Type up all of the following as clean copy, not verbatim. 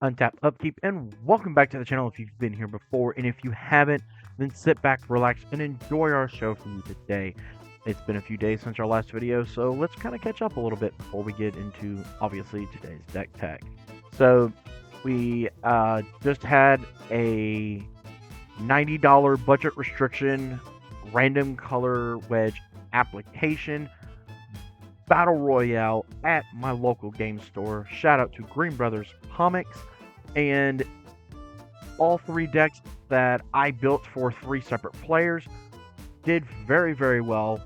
Untap Upkeep, and welcome back to the channel if you've been here before, and if you haven't, then sit back, relax, and enjoy our show for you today. It's been a few days since our last video, so let's kind of catch up a little bit before we get into, obviously, today's deck tech. So, we just had a $90 budget restriction, random color wedge application, battle royale at my local game store. Shout out to Green Brothers Comics. And all three decks that I built for three separate players did very, very well.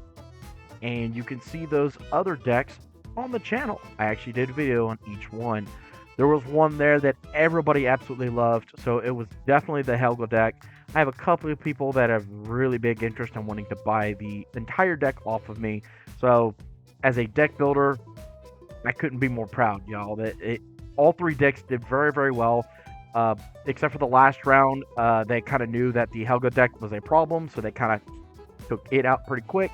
And you can see those other decks on the channel. I actually did a video on each one. There was one there that everybody absolutely loved, so it was definitely the Helga deck. I have a couple of people that have really big interest in wanting to buy the entire deck off of me. So, as a deck builder, I couldn't be more proud, y'all. All three decks did very, very well, except for the last round. They kind of knew that the Helga deck was a problem, so they kind of took it out pretty quick.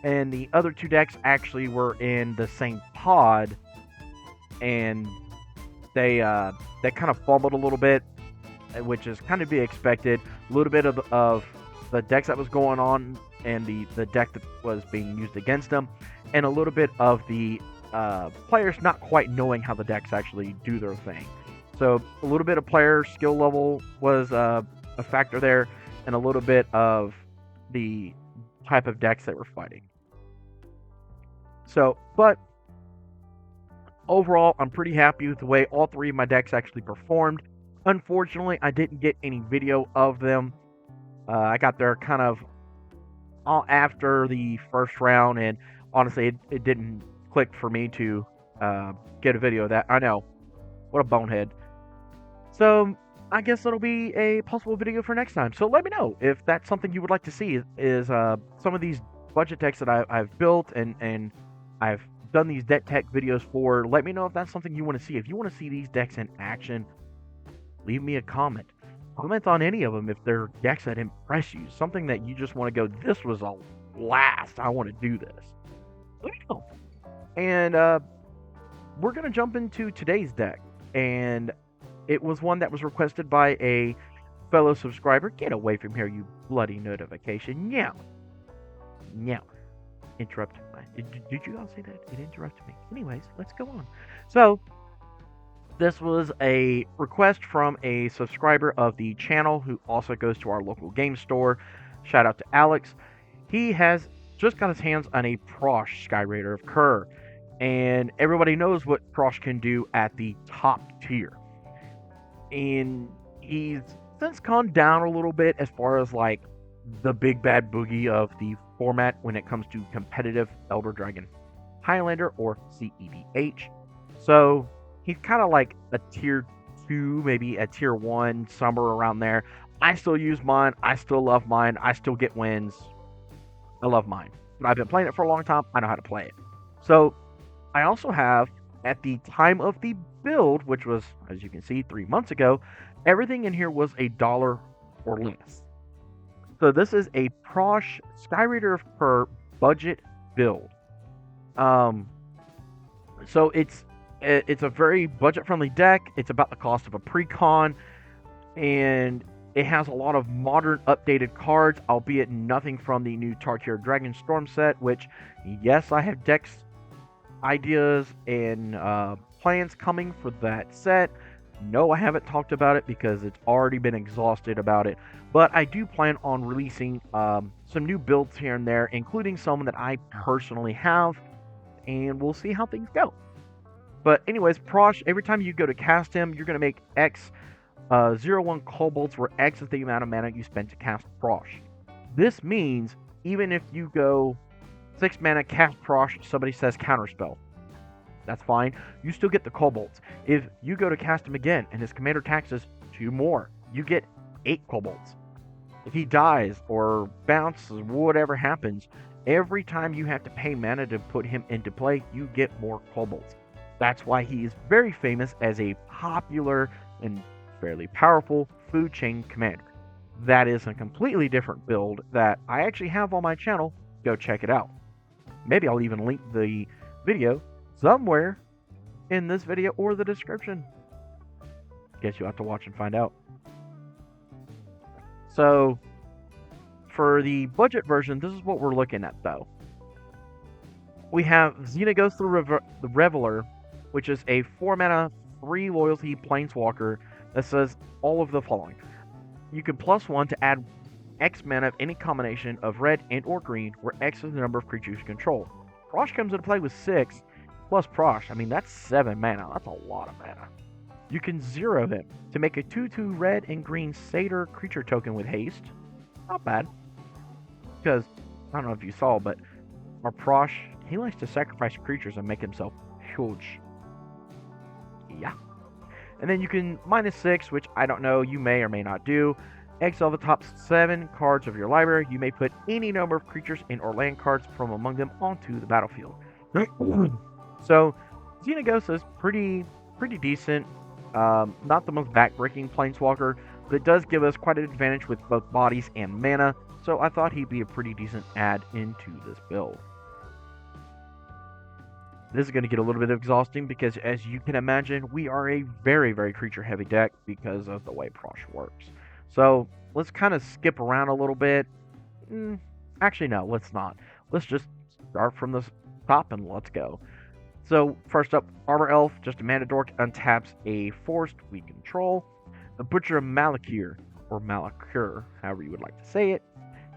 And the other two decks actually were in the same pod, and they kind of fumbled a little bit, which is kind of be expected. A little bit of the decks that was going on and the deck that was being used against them, and a little bit of the players not quite knowing how the decks actually do their thing. So a little bit of player skill level was a factor there, and a little bit of the type of decks that were fighting. So, but overall, I'm pretty happy with the way all three of my decks actually performed. Unfortunately, I didn't get any video of them. I got there kind of after the first round, and honestly, it didn't click for me to get a video of that. I know, what a bonehead. So I guess it'll be a possible video for next time. So let me know if that's something you would like to see. Is some of these budget decks that I've built and I've done these deck tech videos for. Let me know if that's something you want to see. If you want to see these decks in action, leave me a comment. Comment on any of them if they're decks that impress you. Something that you just want to go, this was a blast. I want to do this. Let me know. And we're going to jump into today's deck. And it was one that was requested by a fellow subscriber. Get away from here, you bloody notification. Meow. Meow. Interrupt. Did you all say that? It interrupted me. Anyways, let's go on. So, this was a request from a subscriber of the channel who also goes to our local game store. Shout out to Alex. He has just got his hands on a Prossh Skyraider of Kher. And everybody knows what Prossh can do at the top tier. And he's since gone down a little bit as far as like the big bad boogie of the format when it comes to competitive Elder Dragon Highlander or CEDH. So he's kind of like a tier 2, maybe a tier 1, somewhere around there. I still use mine. I still love mine. I still get wins. I love mine. But I've been playing it for a long time. I know how to play it. So I also have, at the time of the build, which was, as you can see, 3 months ago, everything in here was $1 or less. So this is a Prossh Skyraider of Kher budget build. So it's a very budget-friendly deck. It's about the cost of a pre-con, and it has a lot of modern, updated cards, albeit nothing from the new Tarkir Dragon Storm set, which, yes, I have decks, ideas, and plans coming for that set. No, I haven't talked about it because it's already been exhausted about it, but I do plan on releasing some new builds here and there, including some that I personally have, and we'll see how things go. But anyways, Prossh, every time you go to cast him, you're going to make X 0-1 kobolds, where X is the amount of mana you spend to cast Prossh. This means even if you go 6 mana, cast Prossh, somebody says counterspell. That's fine. You still get the kobolds. If you go to cast him again and his commander taxes 2 more, you get 8 kobolds. If he dies or bounces, whatever happens, every time you have to pay mana to put him into play, you get more kobolds. That's why he is very famous as a popular and fairly powerful food chain commander. That is a completely different build that I actually have on my channel. Go check it out. Maybe I'll even link the video somewhere in this video or the description. Guess you'll have to watch and find out. So, for the budget version, this is what we're looking at, though. We have Xenaghost the Reveler, which is a 4-mana, 3 loyalty planeswalker that says all of the following. You can +1 to add X mana of any combination of red and or green, where X is the number of creatures you control. Prossh comes into play with 6, plus Prossh. I mean, that's 7 mana. That's a lot of mana. You can 0 him to make a 2/2 red and green Satyr creature token with haste. Not bad. Because, I don't know if you saw, but our Prossh, he likes to sacrifice creatures and make himself huge. Yeah. And then you can -6, which I don't know, you may or may not do. Exile the top 7 cards of your library. You may put any number of creatures and or land cards from among them onto the battlefield. So, Xenaghost is pretty decent. Not the most backbreaking planeswalker, but it does give us quite an advantage with both bodies and mana. So I thought he'd be a pretty decent add into this build. This is going to get a little bit exhausting because, as you can imagine, we are a very creature-heavy deck because of the way Prossh works. So let's kind of skip around a little bit. Actually, no, let's not. Let's just start from the top and let's go. So first up, Arbor Elf, just a mana dork, untaps a forest we control. The Butcher of Malakir, or Malakir, however you would like to say it,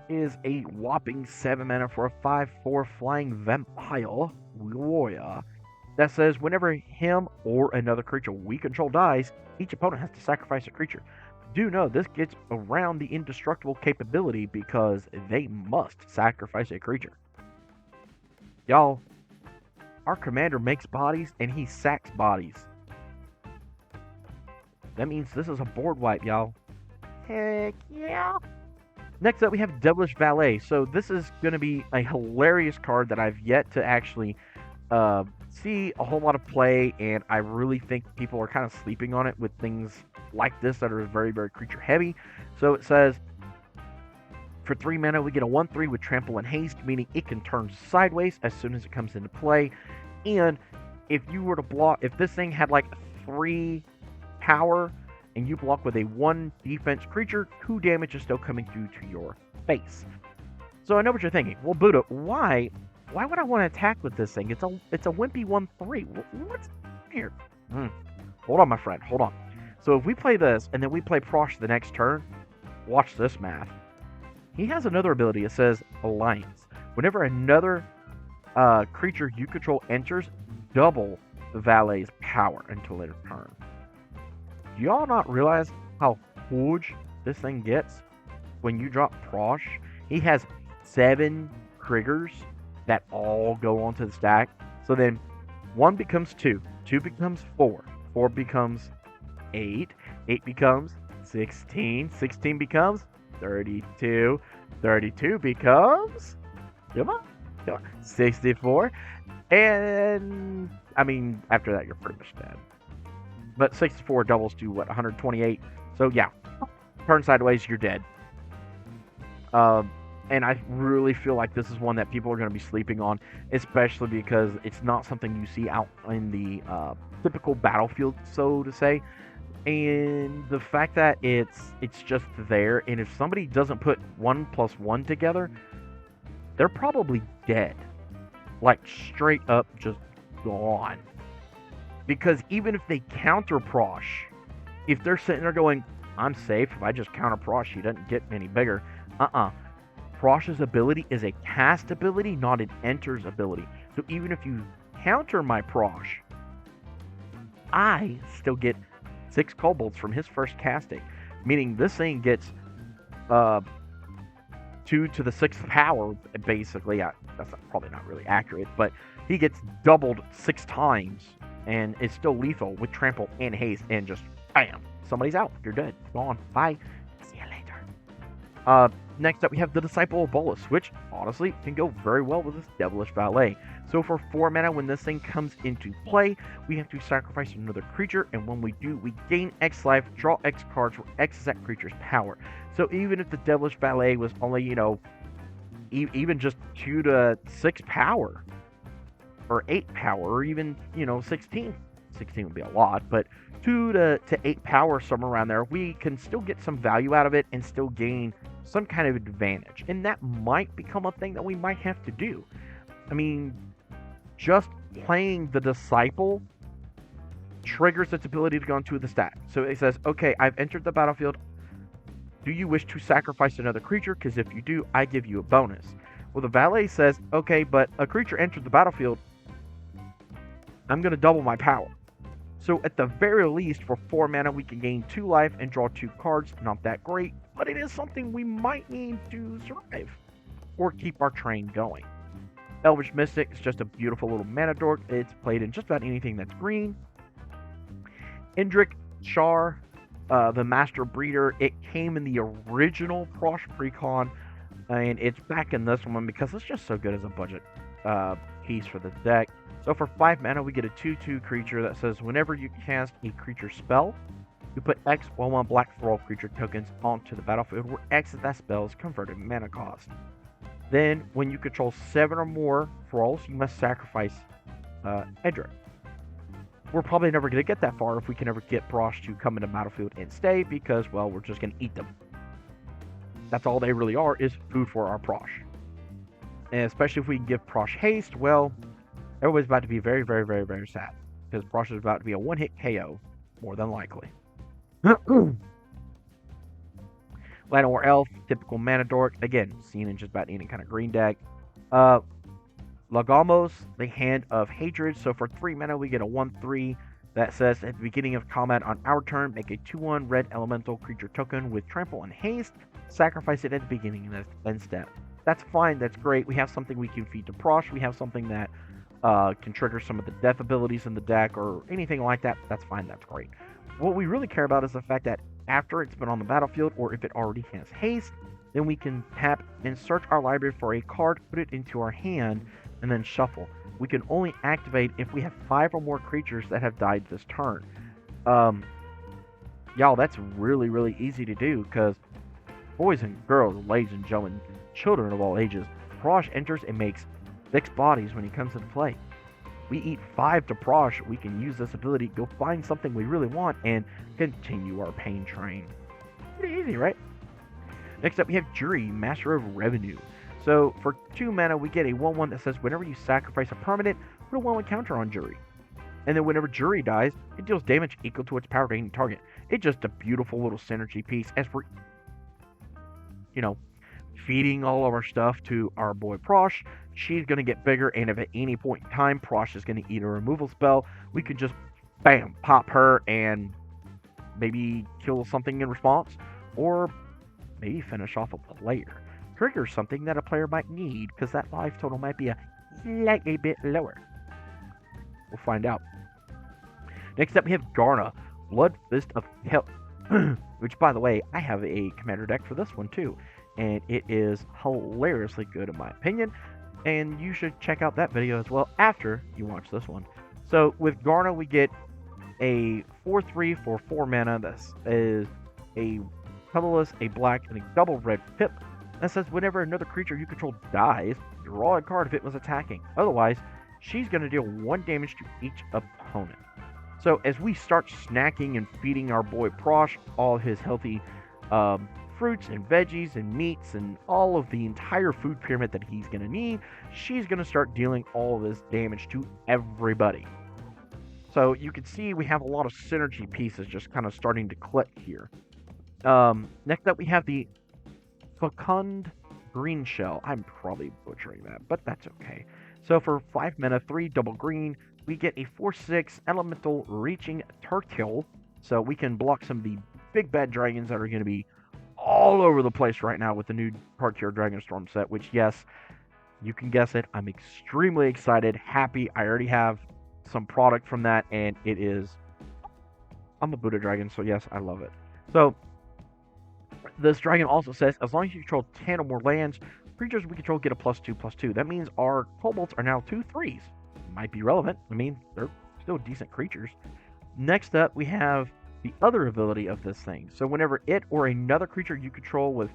is a whopping 7 mana for a 5/4 flying vampire warrior that says whenever him or another creature we control dies, each opponent has to sacrifice a creature. Do know this gets around the indestructible capability because they must sacrifice a creature. Y'all, our commander makes bodies and he sacks bodies. That means this is a board wipe, y'all. Heck yeah. Next up, we have Devilish Valet. So this is going to be a hilarious card that I've yet to actually see a whole lot of play, and I really think people are kind of sleeping on it with things like this that are very creature heavy. So it says, for 3 mana, we get a 1/3 with Trample and Haste, meaning it can turn sideways as soon as it comes into play. And if you were to block, if this thing had like 3 power, and you block with a 1 defense creature, 2 damage is still coming through to your face. So I know what you're thinking. Well, Buddha, why would I want to attack with this thing? It's a wimpy 1/3. What's here? Hold on, my friend. Hold on. So if we play this, and then we play Prossh the next turn, watch this math. He has another ability. It says Alliance. Whenever another creature you control enters, double the Valet's power until its turn. Do y'all not realize how huge this thing gets when you drop Prossh? He has 7 triggers that all go onto the stack. So then 1 becomes 2, 2 becomes 4, 4 becomes 8, 8 becomes 16, 16 becomes 32, 32 becomes, come on, 64, and I mean, after that you're pretty much dead. But 64 doubles to, what, 128? So, yeah. Turn sideways, you're dead. And I really feel like this is one that people are going to be sleeping on, especially because it's not something you see out in the typical battlefield, so to say. And the fact that it's just there, and if somebody doesn't put 1+1 together, they're probably dead. Like, straight up just gone. Because even if they counter Prossh, if they're sitting there going, I'm safe, if I just counter Prossh, he doesn't get any bigger. Prosh's ability is a cast ability, not an enters ability. So even if you counter my Prossh, I still get 6 kobolds from his first casting. Meaning this thing gets 2 to the 6th power, basically. That's probably not really accurate, but he gets doubled 6 times. And it's still lethal with Trample and Haste, and just bam, somebody's out. You're dead. Gone. Bye. See you later. Next up, we have the Disciple of Bolas, which honestly can go very well with this Devilish Valet. So for 4 mana, when this thing comes into play, we have to sacrifice another creature, and when we do, we gain X life, draw X cards, where X is that creature's power. So even if the Devilish Valet was only, even just 2 to 6 power, or 8 power, or even, 16. 16 would be a lot, but 2 to 8 power, somewhere around there, we can still get some value out of it and still gain some kind of advantage. And that might become a thing that we might have to do. I mean, just playing the Disciple triggers its ability to go into the stack. So it says, okay, I've entered the battlefield. Do you wish to sacrifice another creature? Because if you do, I give you a bonus. Well, the Valet says, okay, but a creature entered the battlefield, I'm going to double my power. So at the very least, for 4 mana, we can gain 2 life and draw 2 cards. Not that great, but it is something we might need to survive or keep our train going. Elvish Mystic is just a beautiful little mana dork. It's played in just about anything that's green. Indrik Char, the Master Breeder, it came in the original Prossh Precon, and it's back in this one because it's just so good as a budget piece for the deck. So for 5 mana, we get a 2/2 creature that says whenever you cast a creature spell, you put X 1/1 black for all creature tokens onto the battlefield, where X of that spell is converted mana cost. Then, when you control 7 or more thralls, you must sacrifice Edric. We're probably never going to get that far if we can ever get Prossh to come into battlefield and stay, because, well, we're just going to eat them. That's all they really are, is food for our Prossh. And especially if we can give Prossh haste, well, everybody's about to be very, very, very, very sad. Because Prossh is about to be a one-hit KO, more than likely. Llanowar Elf, typical mana dork. Again, seen in just about any kind of green deck. Lagamos, the Hand of Hatred. So for 3 mana, we get a 1/3 that says at the beginning of combat on our turn, make a 2/1 red elemental creature token with trample and haste. Sacrifice it at the beginning of the end step. That's fine. That's great. We have something we can feed to Prossh. We have something that can trigger some of the death abilities in the deck or anything like that. That's fine. That's great. What we really care about is the fact that after it's been on the battlefield, or if it already has haste, then we can tap and search our library for a card, put it into our hand, and then shuffle. We can only activate if we have 5 or more creatures that have died this turn. Y'all, that's really, really easy to do, because boys and girls, ladies and gentlemen, children of all ages, Prossh enters and makes 6 bodies when he comes into play. We eat 5 to Prossh, we can use this ability, go find something we really want, and continue our pain train. Pretty easy, right? Next up, we have Jury, Master of Revenue. So, for 2 mana, we get a 1/1 that says whenever you sacrifice a permanent, put a 1/1 counter on Jury. And then whenever Jury dies, it deals damage equal to its power to any target. It's just a beautiful little synergy piece. As for, feeding all of our stuff to our boy Prossh, she's going to get bigger, and if at any point in time Prossh is going to eat a removal spell, we could just, bam, pop her and maybe kill something in response, or maybe finish off a player. Trigger something that a player might need, because that life total might be a slightly bit lower. We'll find out. Next up, we have Garna, Blood Fist of Hell, which, by the way, I have a commander deck for this one too, and it is hilariously good in my opinion, and you should check out that video as well after you watch this one. So with Garna, we get a 4/3 for 4 mana. This is a colorless, a black, and a double red pip that says whenever another creature you control dies, draw a card if it was attacking. Otherwise, she's going to deal 1 damage to each opponent. So as we start snacking and feeding our boy Prossh all his healthy fruits and veggies and meats and all of the entire food pyramid that he's going to need, she's going to start dealing all of this damage to everybody. So you can see we have a lot of synergy pieces just kind of starting to click here. Next up, we have the Fecund Green Shell. I'm probably butchering that, but that's okay. So for 5 mana, 3 double green, we get a 4/6 elemental reaching turtle. So we can block some of the big bad dragons that are going to be all over the place right now with the new Tarkir Dragonstorm set, which, yes, you can guess it, I'm extremely excited, happy. I already have some product from that, and it is, I'm a Buddha dragon, so yes, I love it. So this dragon also says, as long as you control 10 or more lands, creatures we control get a +2/+2. That means our kobolds are now 2/3s. Might be relevant. I mean, they're still decent creatures. Next up, we have the other ability of this thing. So whenever it or another creature you control with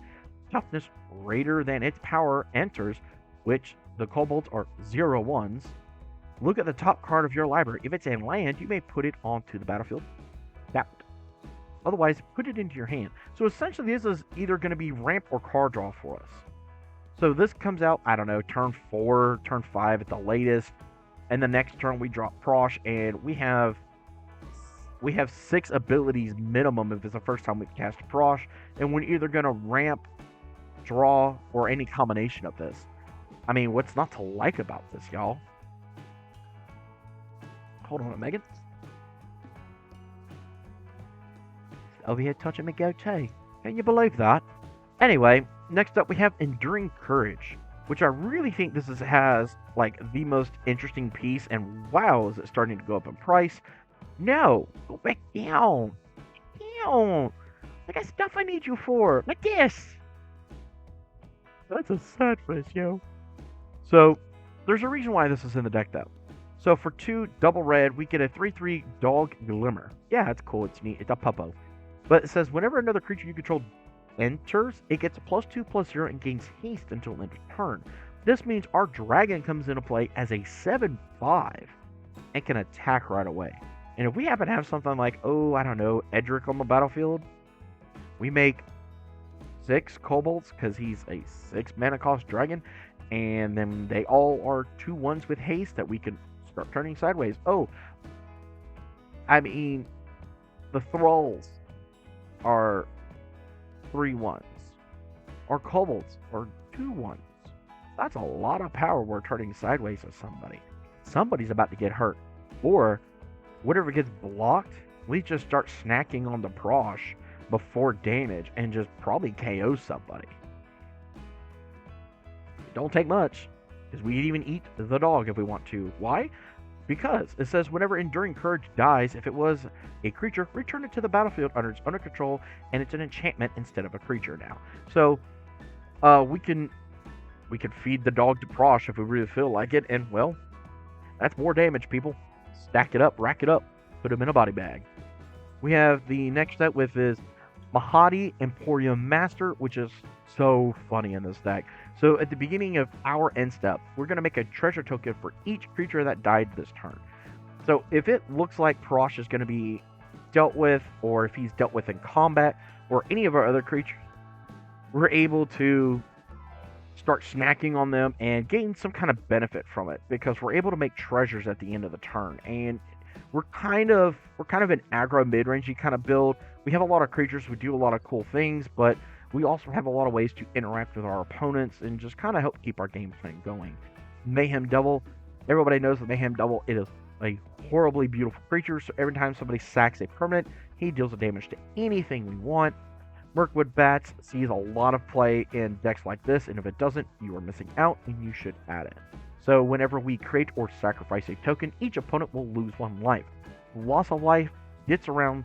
toughness greater than its power enters, which the kobolds are 0/1s, Look at the top card of your library. If it's in land, you may put it onto the battlefield. Tapped. Otherwise, put it into your hand. So essentially, this is either going to be ramp or card draw for us. So this comes out, I don't know, turn 4, turn 5 at the latest. And the next turn we drop Prossh, and we have 6 abilities minimum if it's the first time we cast Prossh. And we're either going to ramp, draw, or any combination of this. I mean, what's not to like about this, y'all? Hold on, Megan. Over here touching my goatee. Can you believe that? Anyway, next up we have Enduring Courage, which I really think this has like the most interesting piece, and wow, is it starting to go up in price. No, go back down. Down. I got stuff I need you for, like this. That's a sad face, yo. So, there's a reason why this is in the deck though. So for 2 double red, we get a 3/3 Dog Glimmer. Yeah, it's cool, it's neat, it's a puppo. But it says whenever another creature you control enters, it gets a +2/+0 and gains haste until end of turn. This means our dragon comes into play as a 7/5 and can attack right away. And if we happen to have something like, oh, I don't know, Edric on the battlefield, we make 6 kobolds because he's a 6 mana cost dragon, and then they all are 2/1s with haste that we can start turning sideways. Oh, I mean, the thralls are 3/1s. Our kobolds are 2/1s. That's a lot of power we're turning sideways with somebody. Somebody's about to get hurt. Or, whatever gets blocked, we just start snacking on the Prossh before damage and just probably KO somebody. It don't take much, because we even eat the dog if we want to. Why? Because it says whenever Enduring Courage dies, if it was a creature, return it to the battlefield under its owner control, and it's an enchantment instead of a creature now. So we can feed the dog to Prossh if we really feel like it, and well, that's more damage, people. Stack it up, rack it up, put them in a body bag. We have the next set with is Mahadi Emporium Master, which is so funny in this deck. So at the beginning of our end step, we're going to make a treasure token for each creature that died this turn. So if it looks like Prossh is going to be dealt with, or if he's dealt with in combat, or any of our other creatures, we're able to start snacking on them and gain some kind of benefit from it, because we're able to make treasures at the end of the turn. And we're kind of an aggro mid-rangey kind of build. We have a lot of creatures, we do a lot of cool things, but we also have a lot of ways to interact with our opponents and just kind of help keep our game plan going. Mayhem Devil, everybody knows the Mayhem Devil, it is a horribly beautiful creature, so every time somebody sacks a permanent, he deals the damage to anything we want. Mirkwood Bats sees a lot of play in decks like this, and if it doesn't, you are missing out and you should add it. So whenever we create or sacrifice a token, each opponent will lose 1 life. Loss of life gets around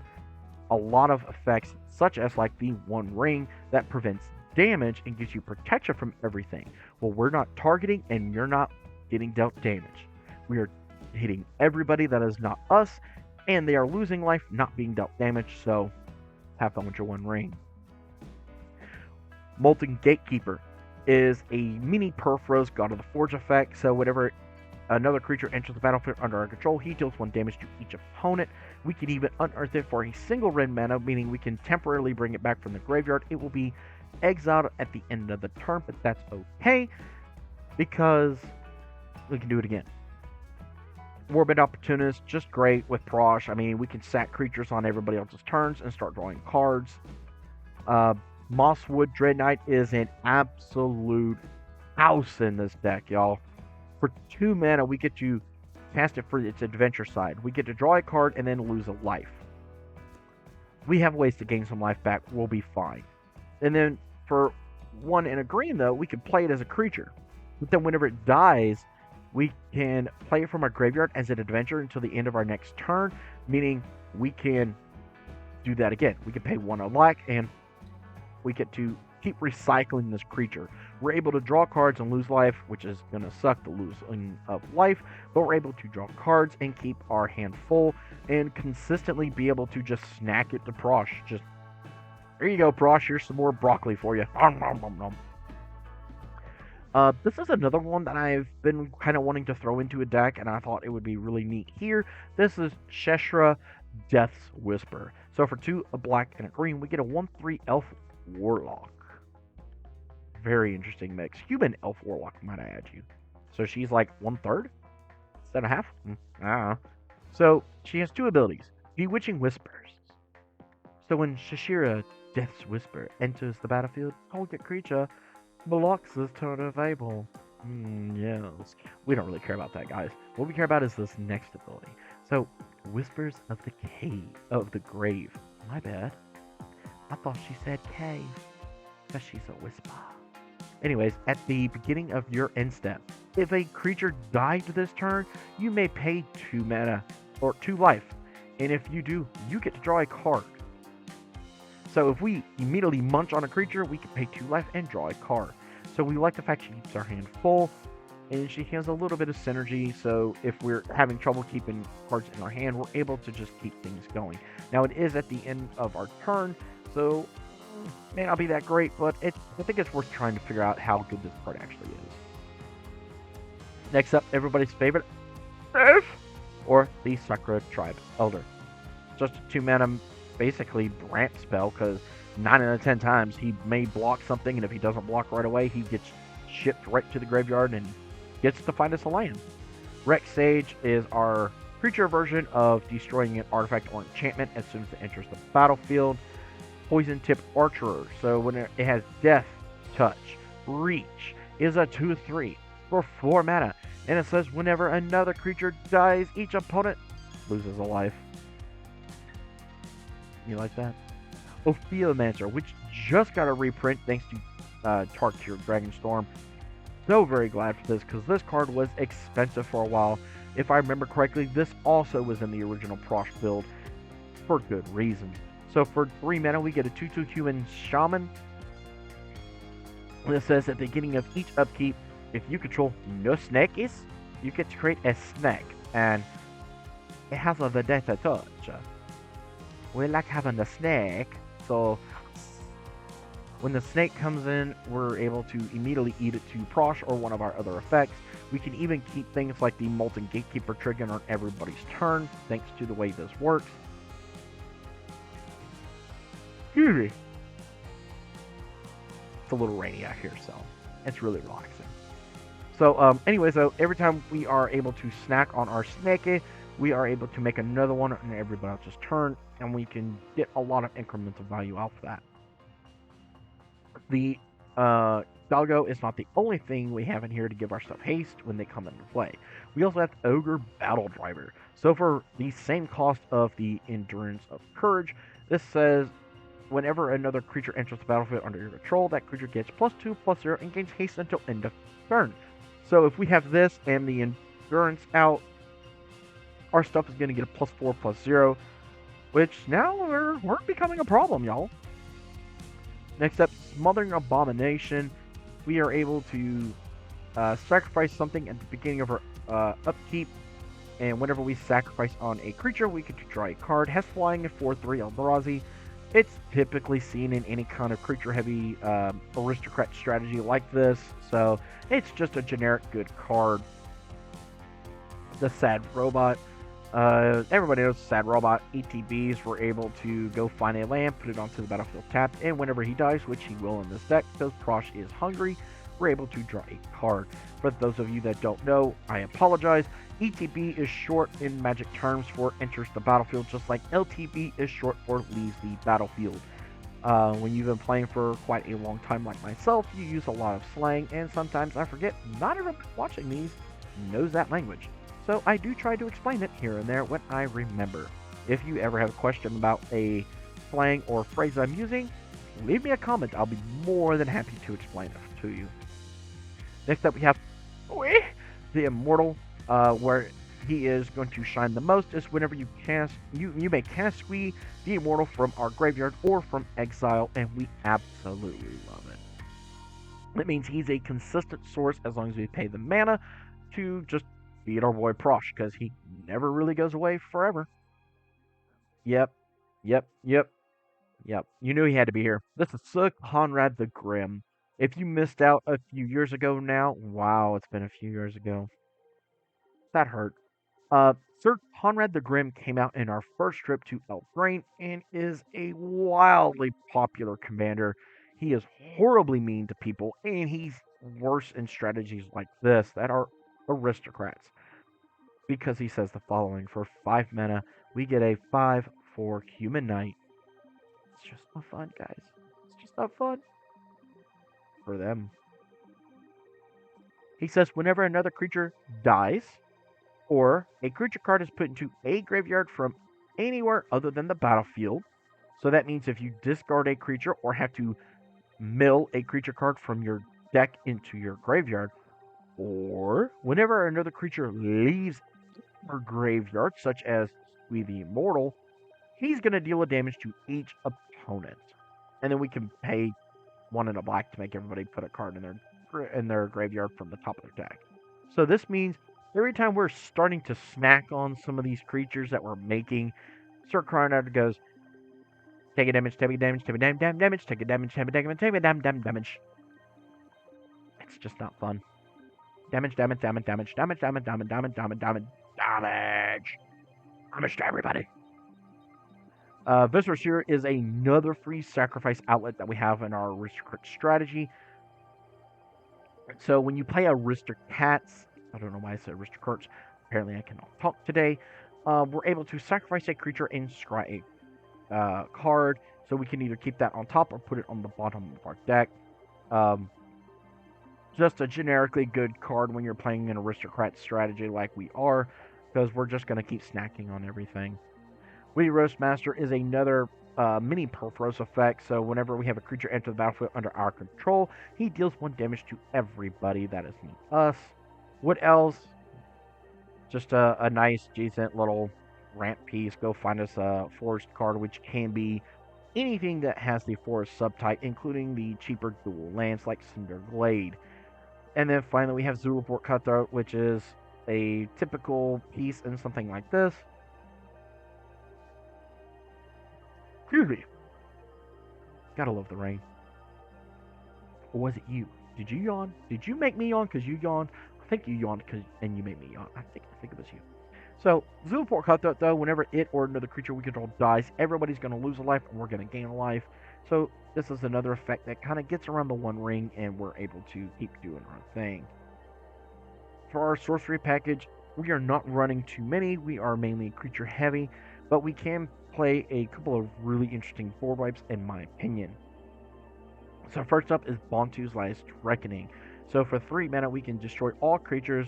a lot of effects, such as like the One Ring that prevents damage and gives you protection from everything. Well, we're not targeting and you're not getting dealt damage. We are hitting everybody that is not us, and they are losing life, not being dealt damage, so have fun with your One Ring. Molten Gatekeeper is a mini Perfrost God of the Forge effect, so whenever another creature enters the battlefield under our control, he deals 1 damage to each opponent. We can even unearth it for a single red mana, meaning we can temporarily bring it back from the graveyard. It will be exiled at the end of the turn, but that's okay, because we can do it again. Morbid Opportunist, just great with Prossh. I mean, we can sack creatures on everybody else's turns and start drawing cards. Mosswood Dread Knight is an absolute house in this deck, y'all. For 2 mana, we get to cast it for its adventure side. We get to draw a card and then lose a life. We have ways to gain some life back. We'll be fine. And then for 1 and a green, though, we can play it as a creature. But then whenever it dies, we can play it from our graveyard as an adventure until the end of our next turn, meaning we can do that again. We can pay 1 a black, and we get to keep recycling this creature. We're able to draw cards and lose life, which is going to suck, the losing of life, but we're able to draw cards and keep our hand full and consistently be able to just snack it to Prossh. Just, here you go, Prossh, here's some more broccoli for you. Nom, nom, nom, nom. This is another one that I've been kind of wanting to throw into a deck, and I thought it would be really neat here. This is Cheshire Death's Whisper. So for 2, a black and a green, we get a 1/3 elf warlock. Very interesting mix. Human elf warlock, might I add you. So she's like 1/3? Instead of half? I don't know. So she has 2 abilities. Bewitching Whispers. So when Cheshire Death's Whisper enters the battlefield, target creature blocks this turn available. Yes. We don't really care about that, guys. What we care about is this next ability. So, Whispers of the Grave. My bad. I thought she said cave. Because she's a whisper. Anyways, at the beginning of your end step, if a creature died this turn, you may pay 2 mana, or 2 life. And if you do, you get to draw a card. So if we immediately munch on a creature, we can pay 2 life and draw a card. So we like the fact she keeps our hand full, and she has a little bit of synergy, so if we're having trouble keeping cards in our hand, we're able to just keep things going. Now it is at the end of our turn, so may not be that great, but I think it's worth trying to figure out how good this card actually is. Next up, everybody's favorite, or the Sakura Tribe Elder. Just a 2 mana, basically Brant spell, because 9 out of 10 times he may block something, and if he doesn't block right away, he gets shipped right to the graveyard and gets to find us a land. Rex Sage is our creature version of destroying an artifact or enchantment as soon as it enters the battlefield. Poison Tip Archerer, so when it has Death, Touch, Reach, is a 2/3 for 4 mana, and it says whenever another creature dies, each opponent loses a life. You like that? Ophiomancer, which just got a reprint thanks to Tarkir Dragonstorm. So very glad for this, because this card was expensive for a while. If I remember correctly, this also was in the original Prossh build, for good reasons. So for 3 mana, we get a 2/2 human shaman. This says at the beginning of each upkeep, if you control no snakes, you get to create a snake, and it has a Vendetta touch. We like having the snake, so when the snake comes in, we're able to immediately eat it to Prossh or one of our other effects. We can even keep things like the Molten Gatekeeper trigger on everybody's turn, thanks to the way this works. Excuse me. It's a little rainy out here, so it's really relaxing. So, anyway, so every time we are able to snack on our snake, we are able to make another one on everybody else's turn, and we can get a lot of incremental value out of that. The Doggo is not the only thing we have in here to give our stuff haste when they come into play. We also have Ogre Battle Driver. So for the same cost of the Endurance of Courage, this says whenever another creature enters the battlefield under your control, that creature gets +2/+0 and gains haste until end of turn. So if we have this and the Endurance out, our stuff is going to get a +4/+0, which now we're becoming a problem, y'all. Next up, Smothering Abomination. We are able to sacrifice something at the beginning of our upkeep, and whenever we sacrifice on a creature, we get to draw a card. Has flying at 4/3 Eldrazi. It's typically seen in any kind of creature-heavy aristocrat strategy like this, so it's just a generic good card. The Sad Robot. Everybody knows Sad Robot. ETBs were able to go find a land, put it onto the battlefield tapped, and whenever he dies, which he will in this deck, because Prossh is hungry, we're able to draw a card. For those of you that don't know, I apologize. ETB is short in Magic terms for enters the battlefield, just like LTB is short for leaves the battlefield. When you've been playing for quite a long time like myself, you use a lot of slang, and sometimes I forget not everyone watching these knows that language. So I do try to explain it here and there when I remember. If you ever have a question about a slang or phrase I'm using, leave me a comment. I'll be more than happy to explain it to you. Next up we have the Immortal, where he is going to shine the most is whenever you cast, you may cast Squee the Immortal from our graveyard or from exile, and we absolutely love it. That means he's a consistent source as long as we pay the mana to just feed our boy Prossh, because he never really goes away forever. Yep. You knew he had to be here. This is Sir Conrad the Grim. If you missed out a few years ago now, wow, it's been a few years ago. That hurt. Sir Conrad the Grim came out in our first trip to Eldraine and is a wildly popular commander. He is horribly mean to people, and he's worse in strategies like this that are aristocrats. Because he says the following: for 5 mana, we get a 5/4 human knight. It's just not fun, guys. It's just not fun for them. He says whenever another creature dies, or a creature card is put into a graveyard from anywhere other than the battlefield. So that means if you discard a creature or have to mill a creature card from your deck into your graveyard, or whenever another creature leaves your graveyard, such as We the Immortal, he's going to deal a damage to each opponent. And then we can pay 1 and a black to make everybody put a card in their graveyard from the top of their deck. So this means every time we're starting to smack on some of these creatures that we're making, Sir Cryonauta goes, take a damage, take a damage, take a damage, take a damage, take a damage, take a damage. It's just not fun. Damage, damage, damage, damage, damage, damage, damage, damage, damage, damage, damage. Damage to everybody. Viscerous Shear is another free sacrifice outlet that we have in our Aristocrat strategy. So when you play Aristocats, I don't know why I said Aristocrats, apparently I cannot talk today, we're able to sacrifice a creature and scry a card, so we can either keep that on top or put it on the bottom of our deck. Just a generically good card when you're playing an Aristocrat strategy like we are, because we're just going to keep snacking on everything. Witty Roastmaster is another mini Perforos effect, so whenever we have a creature enter the battlefield under our control, he deals 1 damage to everybody that is not us. What else? Just a nice, decent little ramp piece. Go find us a forest card, which can be anything that has the forest subtype, including the cheaper dual lands like Cinder Glade. And then finally, we have Zulaport Cutthroat, which is a typical piece in something like this. Excuse me. Gotta love the rain. Or was it you? Did you yawn? Did you make me yawn because you yawned? I think you yawned and you made me yawn. I think it was you. So, Zulaport Cutthroat, though, whenever it or another creature we control dies, everybody's going to lose a life and we're going to gain a life. So, this is another effect that kind of gets around the 1 ring and we're able to keep doing our thing. For our sorcery package, we are not running too many. We are mainly creature heavy, but we can play a couple of really interesting board wipes in my opinion. So first up is Bontu's Last Reckoning. So for 3 mana, we can destroy all creatures,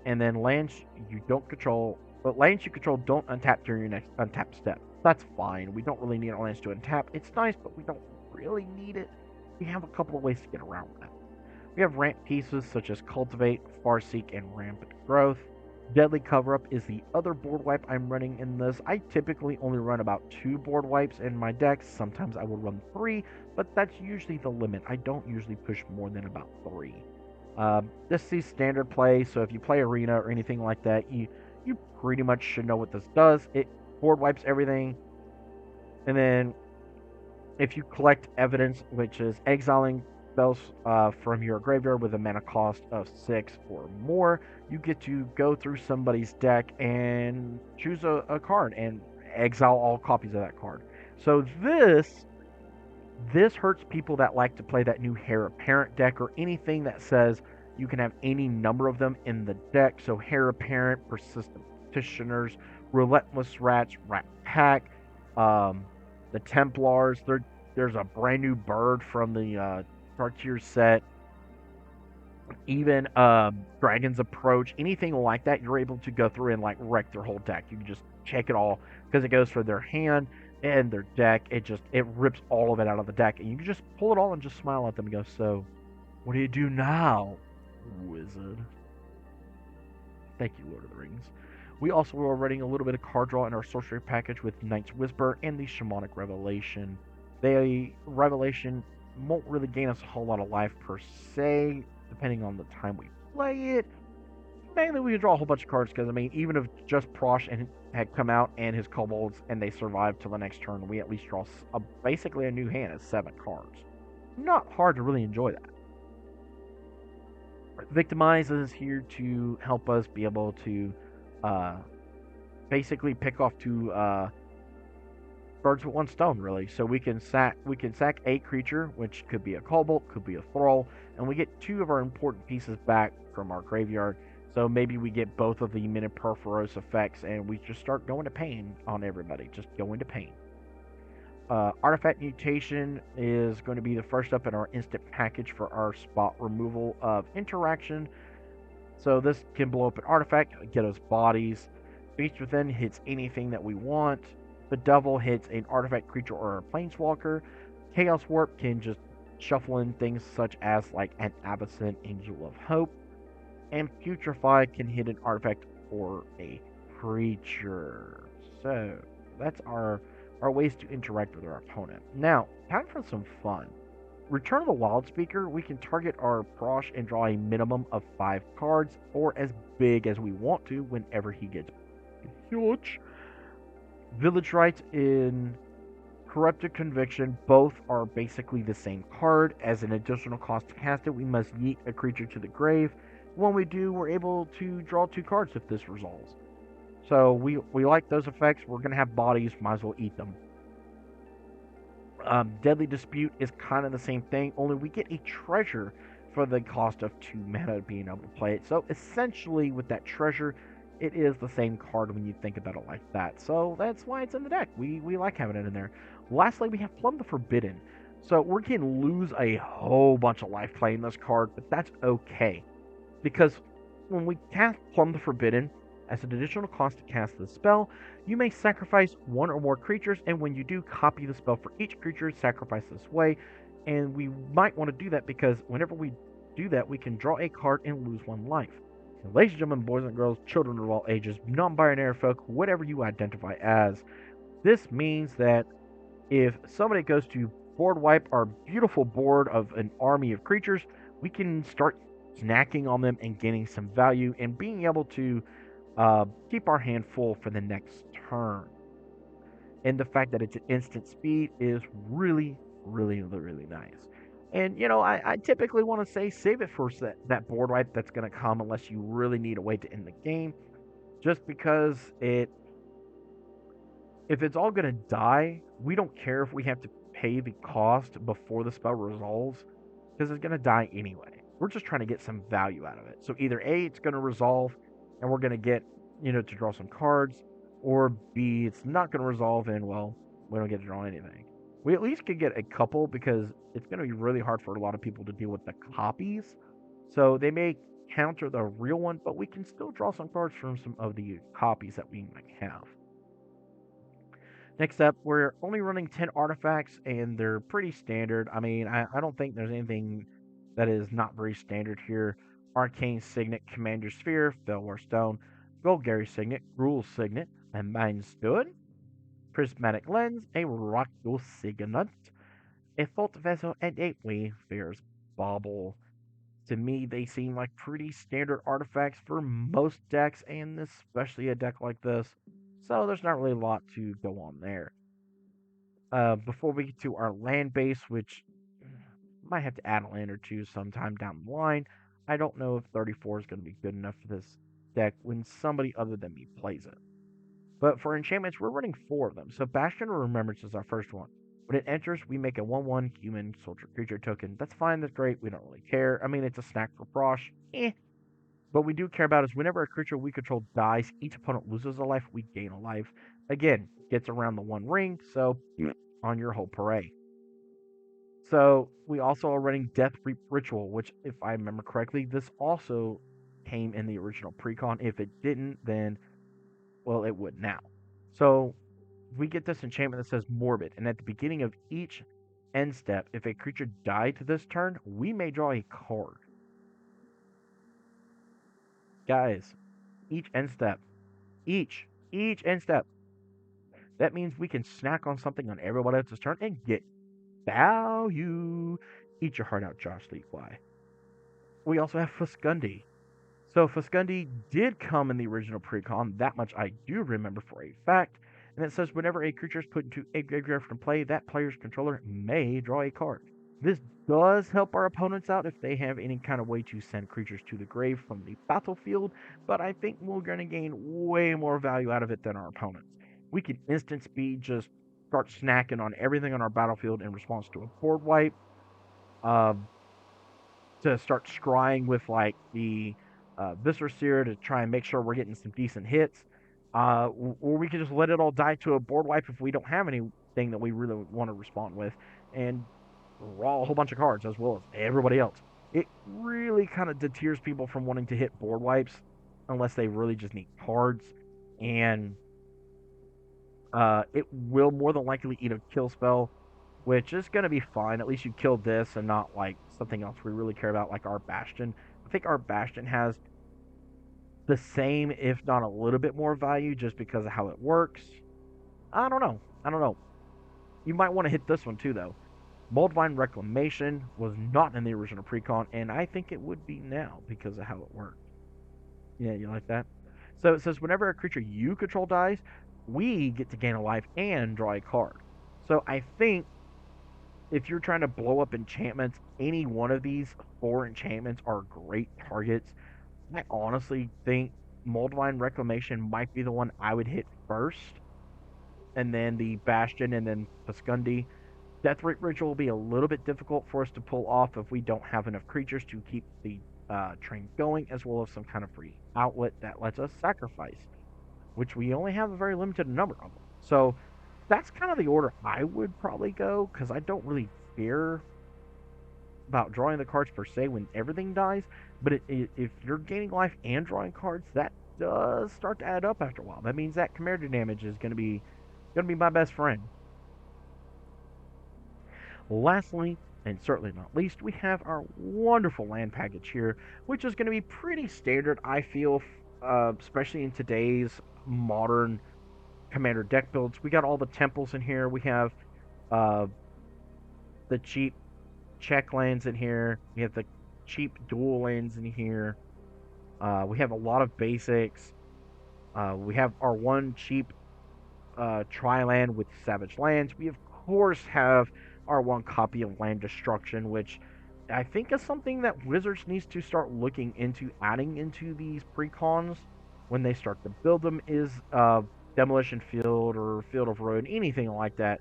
and then lands you don't control, but lands you control don't untap during your next untap step. That's fine. We don't really need our lands to untap. It's nice, but we don't really need it. We have a couple of ways to get around that. We have ramp pieces such as Cultivate, Farseek, and Rampant Growth. Deadly Cover-Up is the other board wipe I'm running in this. I typically only run about 2 board wipes in my decks. Sometimes I will run 3, but that's usually the limit. I don't usually push more than about 3. This is standard play, so if you play Arena or anything like that, you pretty much should know what this does. It board wipes everything, and then if you collect evidence, which is exiling spells from your graveyard with a mana cost of 6 or more, you get to go through somebody's deck and choose a card and exile all copies of that card. So this hurts people that like to play that new Heir Apparent deck or anything that says you can have any number of them in the deck. So Heir Apparent, Persistent Petitioners, Relentless Rats, Rat Pack, the Templars. There's a brand new bird from the Frontier set. Even Dragon's Approach, anything like that, you're able to go through and like wreck their whole deck. You can just check it all because it goes for their hand and their deck. It rips all of it out of the deck, and you can just pull it all and just smile at them and go, "So, what do you do now, wizard?" Thank you, Lord of the Rings. We also are running a little bit of card draw in our sorcery package with Knight's Whisper and the Shamanic Revelation. The Revelation won't really gain us a whole lot of life per se, depending on the time we play it. Mainly we can draw a whole bunch of cards because, I mean, even if just Prossh had come out and his kobolds and they survived till the next turn, we at least draw basically a new hand of 7 cards. Not hard to really enjoy that. Victimize is here to help us be able to uh, basically pick off two birds with one stone, really. So we can sack a creature, which could be a cobalt, could be a thrall, and we get two of our important pieces back from our graveyard. So maybe we get both of the Minute Perforos effects, and we just start going to pain on everybody. Just go into pain. Artifact Mutation is going to be the first up in our instant package for our spot removal of interaction. So this can blow up an artifact, get us bodies. Beast Within hits anything that we want. The Devil hits an artifact creature or a planeswalker. Chaos Warp can just shuffle in things such as like an Absent Angel of Hope. And Putrefy can hit an artifact or a creature. So that's our ways to interact with our opponent. Now, time for some fun. Return of the Wild Speaker, we can target our Prossh and draw a minimum of 5 cards, or as big as we want to whenever he gets huge. Village Rites in Corrupted Conviction, both are basically the same card. As an additional cost to cast it, we must yeet a creature to the grave. When we do, we're able to draw 2 cards if this resolves. So we like those effects. We're going to have bodies, might as well eat them. Deadly Dispute is kind of the same thing, only we get a treasure for the cost of 2 mana being able to play it. So essentially, with that treasure, it is the same card when you think about it like that. So that's why it's in the deck. We like having it in there. Lastly, we have Plumb the Forbidden. So we can lose a whole bunch of life playing this card, but that's okay. Because when we cast Plumb the Forbidden, as an additional cost to cast the spell, you may sacrifice 1 or more creatures, and when you do, copy the spell for each creature sacrificed this way. And we might want to do that because whenever we do that, we can draw a card and lose 1 life. And ladies and gentlemen, boys and girls, children of all ages, non-binary folk, whatever you identify as, this means that if somebody goes to board wipe our beautiful board of an army of creatures, we can start snacking on them and getting some value and being able to keep our hand full for the next turn. And the fact that it's an instant speed is really, really, really nice. And, I typically want to say save it for that board wipe that's going to come unless you really need a way to end the game. Just because if it's all going to die, we don't care if we have to pay the cost before the spell resolves, because it's going to die anyway. We're just trying to get some value out of it. So either A, it's going to resolve, and we're going to get, to draw some cards, or B, it's not going to resolve, and, well, we don't get to draw anything. We at least could get a couple, because it's going to be really hard for a lot of people to deal with the copies. So they may counter the real one, but we can still draw some cards from some of the copies that we might have. Next up, we're only running 10 artifacts, and they're pretty standard. I mean, I don't think there's anything that is not very standard here. Arcane Signet, Commander Sphere, Felwar Stone, Golgari Signet, Gruul Signet, a Mind Stone, Prismatic Lens, a Rakdos Signet, a Fault Vessel, and a Wayfarer's Bauble. To me, they seem like pretty standard artifacts for most decks, and especially a deck like this. So there's not really a lot to go on there. Before we get to our land base, which might have to add a land or two sometime down the line, I don't know if 34 is going to be good enough for this deck when somebody other than me plays it. But for enchantments, we're running 4 of them. So Bastion of Remembrance is our first one. When it enters, we make a 1/1 human soldier creature token. That's fine, that's great, we don't really care. I mean, it's a snack for Prossh. What we do care about is whenever a creature we control dies, each opponent loses a life, we gain a life. Again, gets around the 1 ring, so on your whole parade. So we also are running Death Reap Ritual, which, if I remember correctly, this also came in the original precon. If it didn't, then, well, it would now. So we get this enchantment that says Morbid, and at the beginning of each end step, if a creature died to this turn, we may draw a card. Guys, each end step, each end step. That means we can snack on something on everybody else's turn and get value. Eat your heart out, Josh Leafly. We also have Fuskundi. So Fuskundi did come in the original precon, that much I do remember for a fact. And it says whenever a creature is put into a graveyard from play, that player's controller may draw a card. This does help our opponents out if they have any kind of way to send creatures to the grave from the battlefield, but I think we're going to gain way more value out of it than our opponents. We can instant speed just start snacking on everything on our battlefield in response to a board wipe. Uh, to start scrying with like the Viscer Seer to try and make sure we're getting some decent hits. Or we can just let it all die to a board wipe if we don't have anything that we really want to respond with, and draw a whole bunch of cards as well as everybody else. It really kind of deters people from wanting to hit board wipes unless they really just need cards, and it will more than likely eat a kill spell, which is going to be fine. At least you killed this and not like something else we really care about, like our Bastion. I think our Bastion has the same, if not a little bit more value, just because of how it works. I don't know. I don't know. You might want to hit this one too, though. Moldvine Reclamation was not in the original precon, and I think it would be now because of how it worked. Yeah, you like that? So it says whenever a creature you control dies, we get to gain a life and draw a card. So I think if you're trying to blow up enchantments, any one of these 4 enchantments are great targets. I honestly think Moldvine Reclamation might be the one I would hit first, and then the Bastion, and then Pascundi. Deathrite Ritual will be a little bit difficult for us to pull off if we don't have enough creatures to keep the train going, as well as some kind of free outlet that lets us sacrifice, which we only have a very limited number of them. So that's kind of the order I would probably go, because I don't really fear about drawing the cards per se when everything dies, but if you're gaining life and drawing cards, that does start to add up after a while. That means that commander damage is going to be my best friend. Lastly, and certainly not least, we have our wonderful land package here, which is going to be pretty standard, I feel, especially in today's modern commander deck builds. We got all the temples in here. We have uh, the cheap check lands in here. We have the cheap dual lands in here. We have a lot of basics. We have our one cheap tri-land with Savage Lands. We, of course, have our one copy of Land Destruction, which I think is something that Wizards needs to start looking into adding into these precons when they start to build them, is Demolition Field or Field of Ruin, anything like that.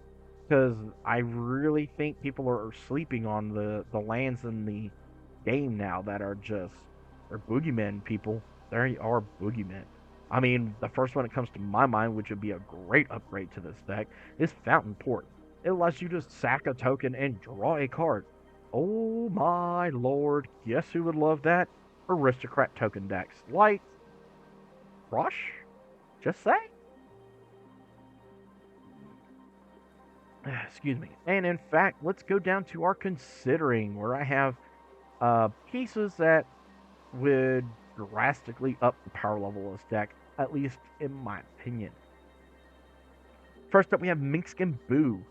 Because I really think people are sleeping on the lands in the game now that are just, they're boogeymen, people. They are boogeymen. I mean, the first one that comes to my mind, which would be a great upgrade to this deck, is Fountain Port. It lets you just sack a token and draw a card. Oh my lord, guess who would love that? Aristocrat token decks. Like, Prossh? Just say? Excuse me. And in fact, let's go down to our considering, where I have pieces that would drastically up the power level of this deck, at least in my opinion. First up, we have Minkskin Boo,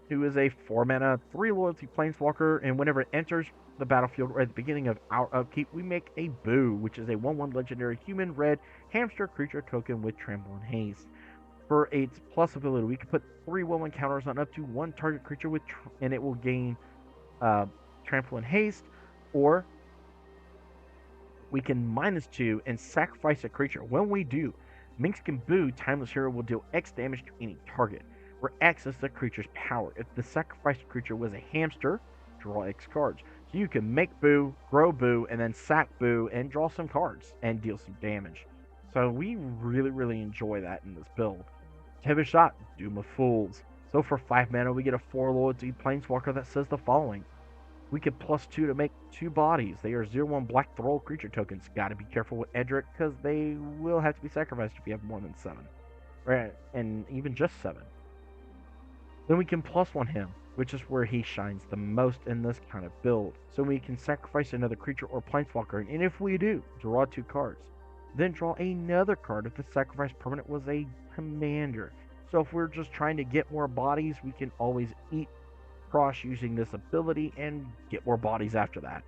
who is a 4-mana, 3 loyalty planeswalker, and whenever it enters the battlefield or at the beginning of our upkeep, we make a Boo, which is a 1/1 legendary human red hamster creature token with Trample and Haste. For its plus ability, we can put 3 1/1 counters on up to 1 target creature with, and it will gain Trample and Haste, or we can -2 and sacrifice a creature. When we do, Minkskin Boo, Timeless Hero, will deal X damage to any target, where X is the creature's power. If the sacrificed creature was a hamster, draw X cards. So you can make Boo, grow Boo, and then sack Boo and draw some cards and deal some damage. So we really, really enjoy that in this build. Tibby Shot, Doom of Fools. So for 5 mana, we get a 4 loyalty planeswalker that says the following. We get +2 to make 2 bodies. They are 0/1 black thrall creature tokens. Gotta be careful with Edric, because they will have to be sacrificed if you have more than 7. Right, and even just 7. Then we can +1 him, which is where he shines the most in this kind of build. So we can sacrifice another creature or planeswalker, and if we do, draw 2 cards. Then draw another card if the sacrificed permanent was a commander. So if we're just trying to get more bodies, we can always eat Prossh using this ability and get more bodies after that.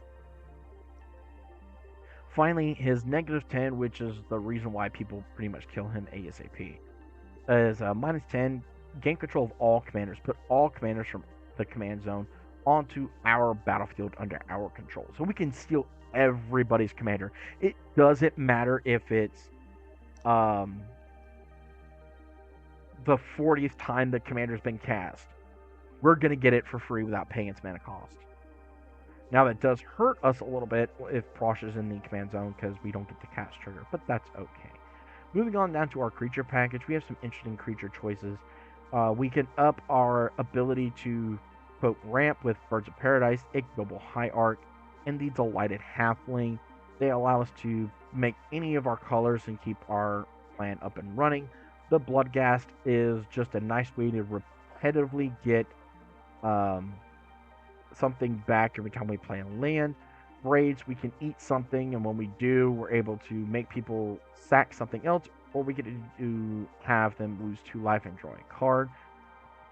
Finally, his -10, which is the reason why people pretty much kill him ASAP, is -10, gain control of all commanders. Put all commanders from the command zone onto our battlefield under our control. So we can steal everybody's commander. It doesn't matter if it's um, the 40th time the commander's been cast. We're going to get it for free without paying its mana cost. Now, that does hurt us a little bit if Prossh is in the command zone because we don't get the cast trigger, but that's okay. Moving on down to our creature package, we have some interesting creature choices. We can up our ability to, quote, ramp with Birds of Paradise, Ignoble High Arc, and the Delighted Halfling. They allow us to make any of our colors and keep our plan up and running. The Bloodghast is just a nice way to repetitively get something back every time we play on land. Braids, we can eat something, and when we do, we're able to make people sack something else, or we get to have them lose 2 life and draw a card.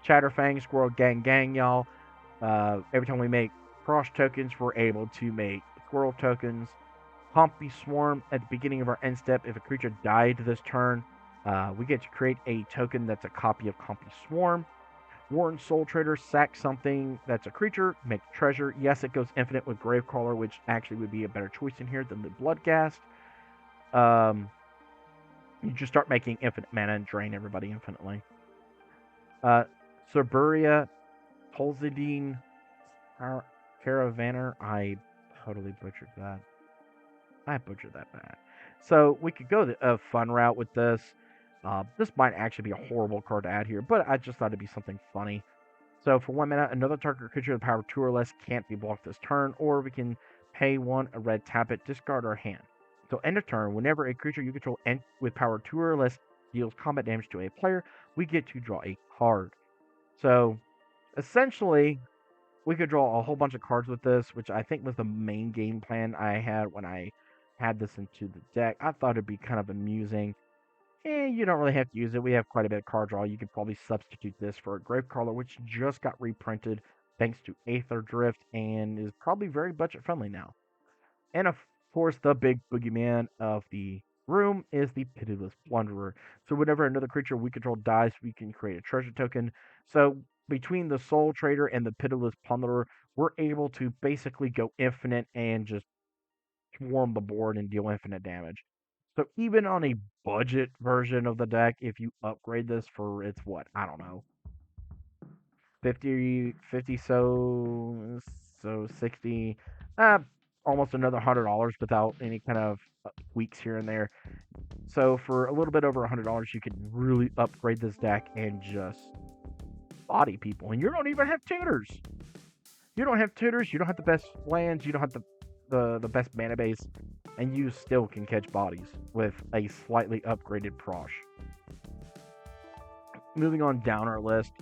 Chatterfang, Squirrel Gang, y'all. Every time we make Prossh tokens, we're able to make Squirrel tokens. Pompey Swarm, at the beginning of our end step, if a creature died this turn, we get to create a token that's a copy of Pompey Swarm. Warren Soul Trader, sack something that's a creature, make treasure. Yes, it goes infinite with Gravecrawler, which actually would be a better choice in here than the Bloodghast. You just start making infinite mana and drain everybody infinitely. Cerberia, Tolzidine, Caravaner. I totally butchered that. I butchered that bad. So we could go a fun route with this. This might actually be a horrible card to add here, but I just thought it'd be something funny. So for 1 mana, another target creature with power 2 or less can't be blocked this turn, or we can pay 1, a red, tap it, discard our hand. So end of turn, whenever a creature you control with power 2 or less deals combat damage to a player, we get to draw a card. So essentially, we could draw a whole bunch of cards with this, which I think was the main game plan I had when I had this into the deck. I thought it'd be kind of amusing. You don't really have to use it. We have quite a bit of card draw. You could probably substitute this for a Gravecrawler, which just got reprinted thanks to Aether Drift and is probably very budget friendly now. And of course, the big boogeyman of the room is the Pitiless Plunderer. So whenever another creature we control dies, we can create a treasure token. So between the Soul Trader and the Pitiless Plunderer, we're able to basically go infinite and just swarm the board and deal infinite damage. So even on a budget version of the deck, if you upgrade this for its what, I don't know, 50 so 60, almost another $100 without any kind of tweaks here and there. So for a little bit over $100, you could really upgrade this deck and just body people. And you don't even have tutors. You don't have tutors. You don't have the best lands. You don't have the best mana base, and you still can catch bodies with a slightly upgraded Prossh. Moving on down our list,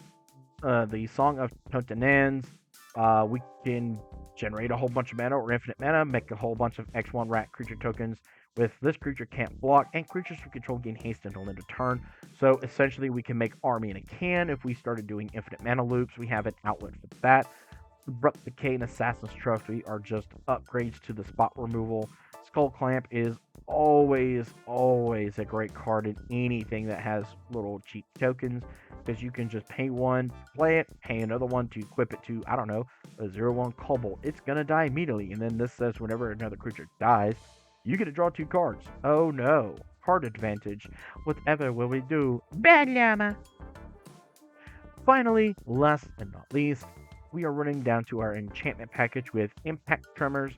the Song of Totenan's. We can generate a whole bunch of mana or infinite mana, make a whole bunch of X1 rat creature tokens. With this creature can't block, and creatures we control gain haste until end of turn. So essentially, we can make army in a can. If we started doing infinite mana loops, we have an outlet for that. Abrupt Decay and Assassin's Trophy are just upgrades to the spot removal. Skull Clamp is always a great card in anything that has little cheap tokens, because you can just pay 1, play it, pay another 1 to equip it to, I don't know, a 0/1 Cobalt. It's going to die immediately, and then this says whenever another creature dies, you get to draw 2 cards. Oh no, card advantage. Whatever will we do? Bad llama! Finally, last and not least, we are running down to our enchantment package with Impact Tremors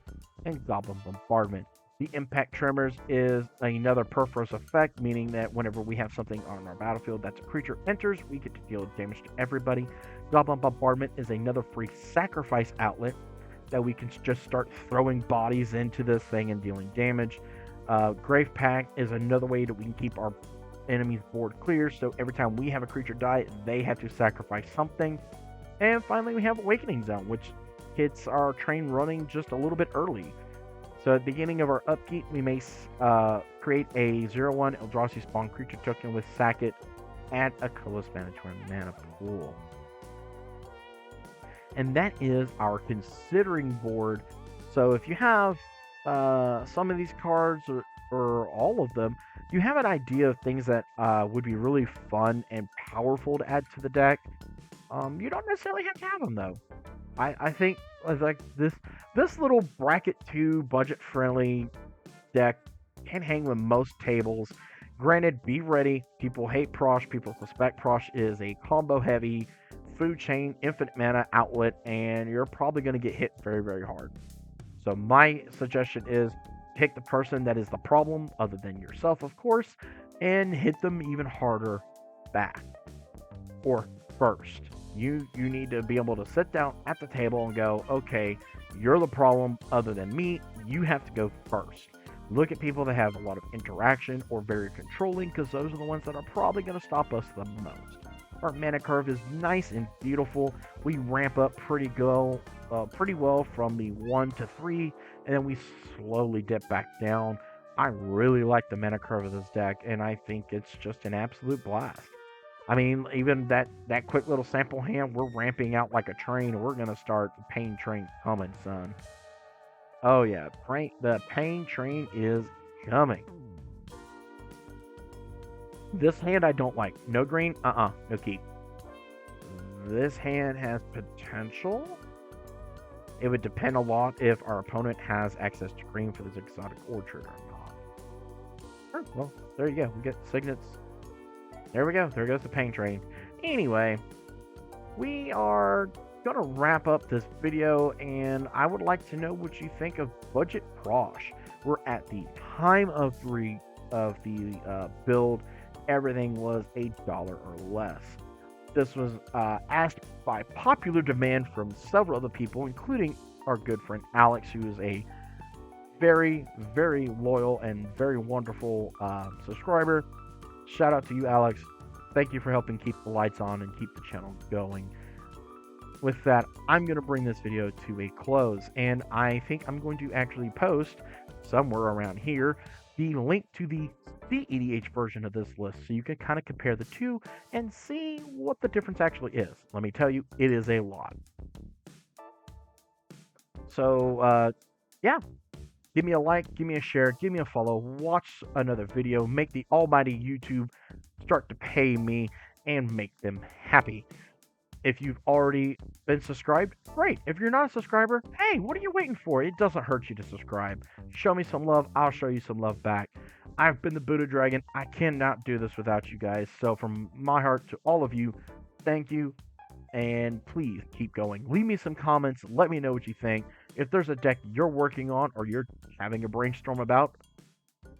and Goblin Bombardment. The Impact Tremors is another Perforos effect, meaning that whenever we have something on our battlefield that's a creature enters, we get to deal damage to everybody. Goblin Bombardment is another free sacrifice outlet that we can just start throwing bodies into this thing and dealing damage. Grave Pact is another way that we can keep our enemy's board clear, so every time we have a creature die, they have to sacrifice something. And finally, we have Awakening Zone, which gets our train running just a little bit early. So at the beginning of our upkeep, we may create a 0/1 Eldrazi spawn creature token with Sack It, add a colorless mana to our mana pool. And that is our considering board. So if you have some of these cards or all of them, you have an idea of things that would be really fun and powerful to add to the deck. You don't necessarily have to have them, though. I think like this little bracket 2 budget friendly deck can hang with most tables. Granted, be ready. People hate Prossh. People suspect Prossh is a combo heavy food chain, infinite mana outlet, and you're probably going to get hit very, very hard. So, my suggestion is pick the person that is the problem, other than yourself, of course, and hit them even harder back or first. You need to be able to sit down at the table and go, okay, you're the problem other than me. You have to go first. Look at people that have a lot of interaction or very controlling, because those are the ones that are probably going to stop us the most. Our mana curve is nice and beautiful. We ramp up pretty well from the 1 to 3, and then we slowly dip back down. I really like the mana curve of this deck, and I think it's just an absolute blast. I mean, even that quick little sample hand, we're ramping out like a train. We're gonna start the pain train coming, son. Oh yeah, the pain train is coming. This hand I don't like. No green, no keep. This hand has potential. It would depend a lot if our opponent has access to green for this exotic orchard or not. Oh, well, there you go. We get signets. There we go. There goes the pain train. Anyway, we are gonna wrap up this video, and I would like to know what you think of budget Prossh. We're at the time of the build. Everything was $1 or less. This was asked by popular demand from several other people, including our good friend Alex, who is a very, very loyal and very wonderful subscriber. Shout out to you, Alex. Thank you for helping keep the lights on and keep the channel going. With that, I'm going to bring this video to a close, and I think I'm going to actually post somewhere around here the link to the EDH version of this list, so you can kind of compare the two and see what the difference actually is. Let me tell you, it is a lot. So, yeah. Give me a like, give me a share, give me a follow, watch another video, make the almighty YouTube start to pay me and make them happy. If you've already been subscribed, great. If you're not a subscriber, hey, what are you waiting for? It doesn't hurt you to subscribe. Show me some love, I'll show you some love back. I've been the Buddha Dragon. I cannot do this without you guys. So from my heart to all of you, thank you. And please keep going. Leave me some comments. Let me know what you think. If there's a deck you're working on or you're having a brainstorm about,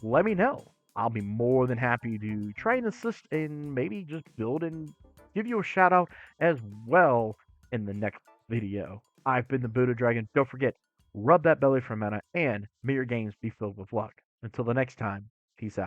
let me know. I'll be more than happy to try and assist and maybe just build and give you a shout out as well in the next video. I've been the Buddha Dragon. Don't forget, rub that belly for mana, and may your games be filled with luck. Until the next time, peace out.